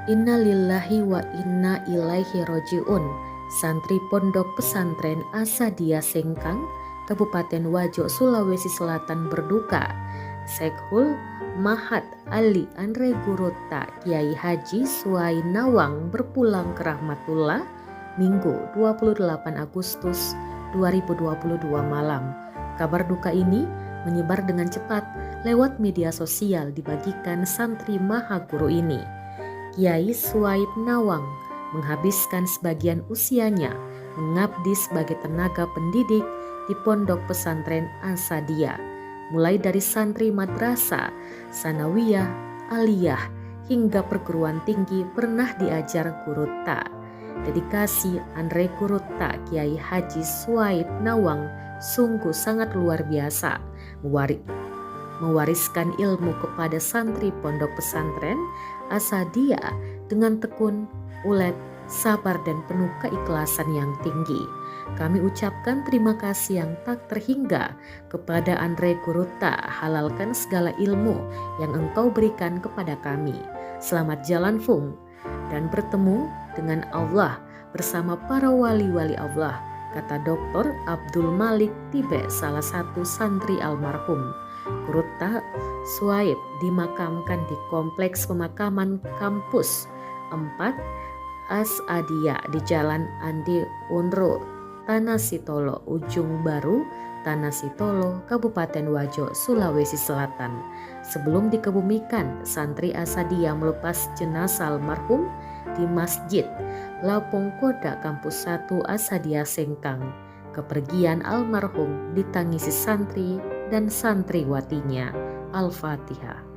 Inna lillahi wa inna ilaihi roji'un. Santri Pondok Pesantren Asadia Sengkang, Kabupaten Wajo, Sulawesi Selatan berduka. Syekhul Mahat Ali Andre Gurota Kiai Haji Suai Nawang berpulang ke rahmatullah Minggu 28 Agustus 2022 malam. Kabar duka ini menyebar dengan cepat lewat media sosial dibagikan santri Maha Guru ini. Kiai Suaib Nawang menghabiskan sebagian usianya mengabdi sebagai tenaga pendidik di Pondok Pesantren Asadia, mulai dari santri madrasah, sanawiyah, aliyah, hingga perguruan tinggi pernah diajar Guru Ta. Dedikasi Andre Guru Ta Kiai Haji Suaib Nawang sungguh sangat luar biasa, mewariskan ilmu kepada santri Pondok Pesantren Asadia dengan tekun, ulet, sabar dan penuh keikhlasan yang tinggi. Kami ucapkan terima kasih yang tak terhingga kepada Andre Guruta, halalkan segala ilmu yang Engkau berikan kepada kami. Selamat jalan Fung dan bertemu dengan Allah bersama para wali-wali Allah, kata Dr. Abdul Malik Tibe, salah satu santri almarhum. Guru Ta Suaib dimakamkan di Kompleks Pemakaman Kampus 4 Asadia di Jalan Andi Unro, Tanah Sitolo, Ujung Baru, Tanah Sitolo, Kabupaten Wajo, Sulawesi Selatan. Sebelum dikebumikan, santri Asadia melepas jenazah almarhum di Masjid Lapong Koda Kampus 1 Asadia Sengkang. Kepergian almarhum ditangisi santri dan santriwatinya. Al-Fatihah.